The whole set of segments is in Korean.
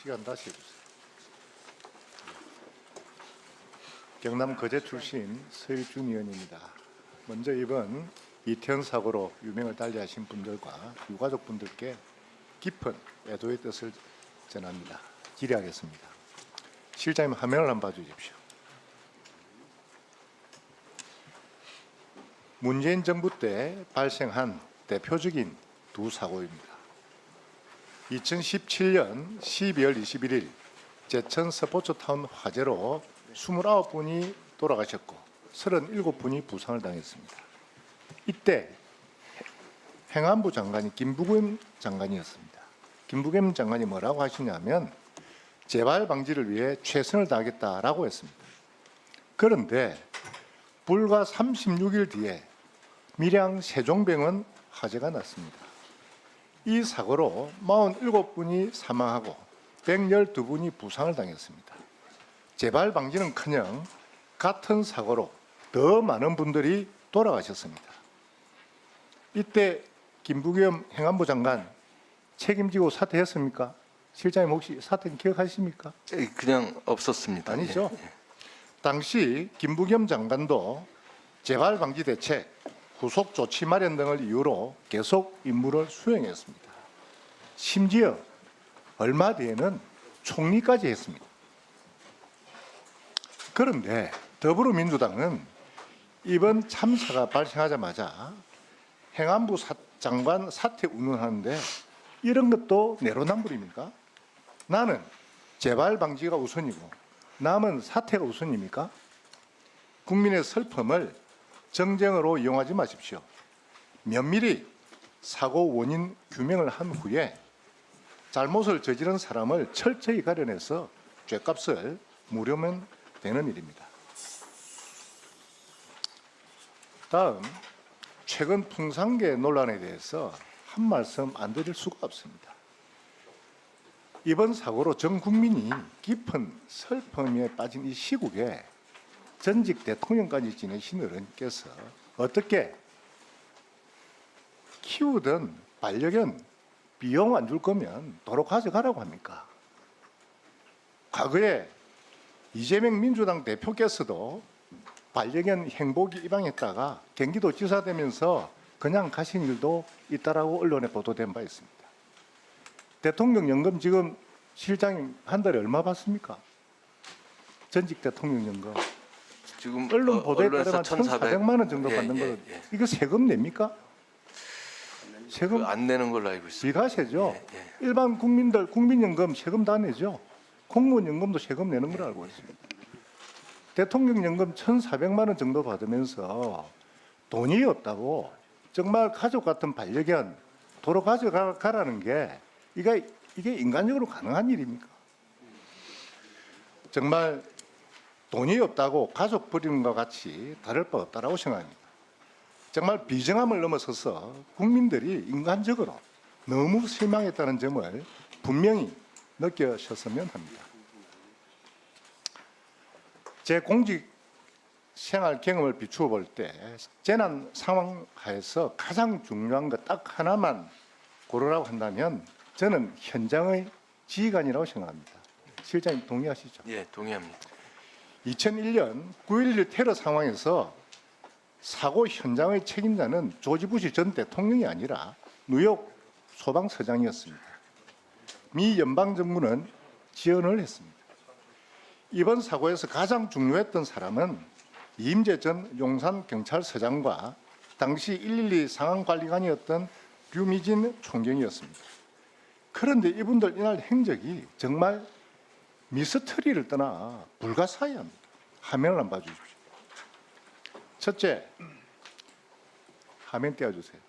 시간 다시 해주세요. 경남 거제 출신 서일준 의원입니다. 먼저 이번 이태원 사고로 유명을 달리하신 분들과 유가족분들께 깊은 애도의 뜻을 전합니다. 질의하겠습니다. 실장님 화면을 한번 봐주십시오. 문재인 정부 때 발생한 대표적인 두 사고입니다. 2017년 12월 21일 제천 스포츠타운 화재로 29분이 돌아가셨고 37분이 부상을 당했습니다. 이때 행안부 장관이 김부겸 장관이었습니다. 김부겸 장관이 뭐라고 하시냐면 재발 방지를 위해 최선을 다하겠다라고 했습니다. 그런데 불과 36일 뒤에 밀양 세종병원 화재가 났습니다. 이 사고로 47분이 사망하고 112분이 부상을 당했습니다. 재발 방지는커녕 같은 사고로 더 많은 분들이 돌아가셨습니다. 이때 김부겸 행안부 장관 책임지고 사퇴했습니까? 실장님 혹시 사퇴는 기억하십니까? 그냥 없었습니다. 아니죠. 예. 당시 김부겸 장관도 재발 방지 대책, 후속 조치 마련 등을 이유로 계속 임무를 수행했습니다. 심지어 얼마 뒤에는 총리까지 했습니다. 그런데 더불어민주당은 이번 참사가 발생하자마자 행안부 장관 사퇴 운운하는데 이런 것도 내로남불입니까? 나는 재발 방지가 우선이고 남은 사퇴가 우선입니까? 국민의 슬픔을 정쟁으로 이용하지 마십시오. 면밀히 사고 원인 규명을 한 후에 잘못을 저지른 사람을 철저히 가려내서 죗값을 물으면 되는 일입니다. 다음, 최근 풍산계 논란에 대해서 한 말씀 안 드릴 수가 없습니다. 이번 사고로 전 국민이 깊은 슬픔에 빠진 이 시국에 전직 대통령까지 지내신 어른께서 어떻게 키우던 반려견 비용 안 줄 거면 도로 가져가라고 합니까? 과거에 이재명 민주당 대표께서도 반려견 행복이 입양했다가 경기도지사 되면서 그냥 가신 일도 있다라고 언론에 보도된 바 있습니다. 대통령 연금 지금 실장님 한 달에 얼마 받습니까? 전직 대통령 연금. 지금 언론 보도에 언론에서 따르면 1,400만 원 정도 받는 거. 이거 세금 냅니까? 세금 안 내는 걸로 알고 있습니다. 비과세죠. 예. 일반 국민들 국민연금 세금 다 내죠. 공무원 연금도 세금 내는 걸 알고 있습니다. 대통령 연금 1,400만 원 정도 받으면서 돈이 없다고 정말 가족 같은 반려견 도로 가져가라는 게 이게 인간적으로 가능한 일입니까? 정말 돈이 없다고 가족 버리는 것과 같이 다를 바 없다라고 생각합니다. 정말 비정함을 넘어서서 국민들이 인간적으로 너무 실망했다는 점을 분명히 느끼셨으면 합니다. 제 공직 생활 경험을 비추어 볼 때 재난 상황 하에서 가장 중요한 것 딱 하나만 고르라고 한다면 저는 현장의 지휘관이라고 생각합니다. 실장님 동의하시죠? 예, 동의합니다. 2001년 9.11 테러 상황에서 사고 현장의 책임자는 조지 부시 전 대통령이 아니라 뉴욕 소방서장이었습니다. 미 연방정부는 지원을 했습니다. 이번 사고에서 가장 중요했던 사람은 이임재 전 용산경찰서장과 당시 112 상황관리관이었던 류미진 총경이었습니다. 그런데 이분들 이날 행적이 정말 미스터리를 떠나 불가사의합니다. 화면을 한번 봐주십시오. 첫째, 화면 띄워주세요.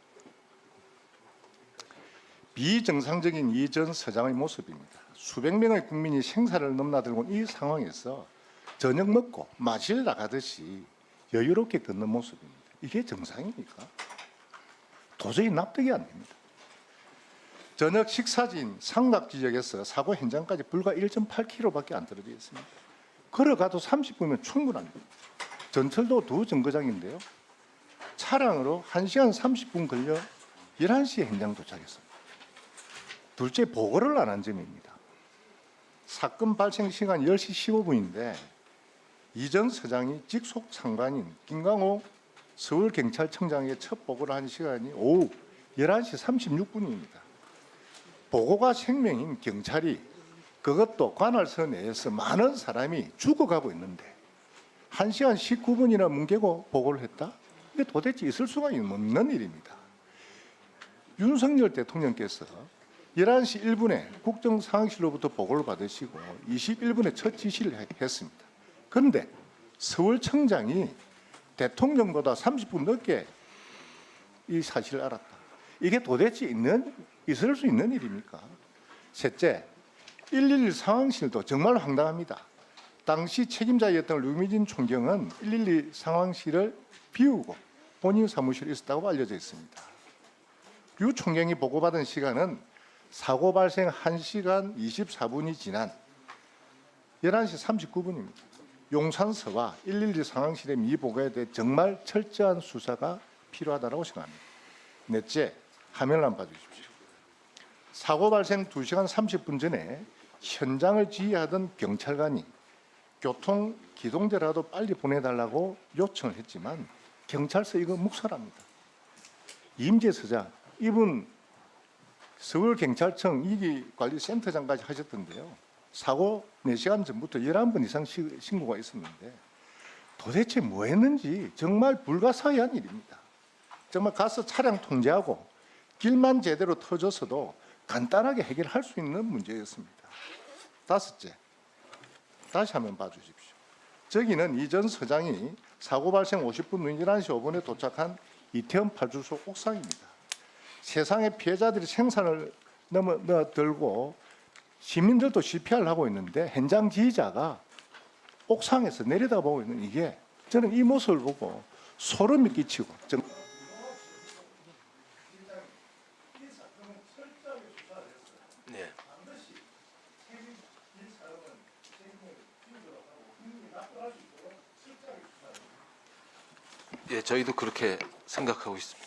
비정상적인 이 전 서장의 모습입니다. 수백 명의 국민이 생사를 넘나들고 온 이 상황에서 저녁 먹고 마실 나가듯이 여유롭게 걷는 모습입니다. 이게 정상입니까? 도저히 납득이 안 됩니다. 저녁 식사지인 상락 지역에서 사고 현장까지 불과 1.8km밖에 안 떨어져 있습니다. 걸어가도 30분이면 충분합니다. 전철도 두 정거장인데요. 차량으로 1시간 30분 걸려 11시에 현장 도착했습니다. 둘째, 보고를 안 한 점입니다. 사건 발생 시간 10시 15분인데 이전 서장이 직속 상관인 김강호 서울경찰청장에 첫 보고를 한 시간이 오후 11시 36분입니다. 보고가 생명인 경찰이 그것도 관할서 내에서 많은 사람이 죽어가고 있는데 1시간 19분이나 뭉개고 보고를 했다? 이게 도대체 있을 수가 없는 일입니다. 윤석열 대통령께서 11시 1분에 국정상황실로부터 보고를 받으시고 21분에 첫 지시를 했습니다. 그런데 서울청장이 대통령보다 30분 늦게 이 사실을 알았다. 이게 도대체 있을 수 있는 일입니까? 셋째, 111 상황실도 정말 황당합니다. 당시 책임자였던 류미진 총경은 112 상황실을 비우고 본인 사무실에 있었다고 알려져 있습니다. 류 총경이 보고받은 시간은 사고 발생 1시간 24분이 지난 11시 39분입니다. 용산서와 112 상황실의 미보고에 대해 정말 철저한 수사가 필요하다고 생각합니다. 넷째, 화면을 한번 봐주십시오. 사고 발생 2시간 30분 전에 현장을 지휘하던 경찰관이 교통 기동대라도 빨리 보내달라고 요청을 했지만 경찰서 이거 묵살합니다. 임재 서장, 이분 서울경찰청 이기관리센터장까지 하셨던데요. 사고 4시간 전부터 11번 이상 신고가 있었는데 도대체 뭐 했는지 정말 불가사의한 일입니다. 정말 가서 차량 통제하고 길만 제대로 터져서도 간단하게 해결할 수 있는 문제였습니다. 다섯째, 다시 한번 봐주십시오. 저기는 이전 서장이 사고 발생 50분 후 11시 5분에 도착한 이태원 파출소 옥상입니다. 세상의 피해자들이 생산을 들고 시민들도 CPR을 하고 있는데 현장 지휘자가 옥상에서 내려다보고 있는 이게 저는 이 모습을 보고 소름이 끼치고 네. 예, 저희도 그렇게 생각하고 있습니다.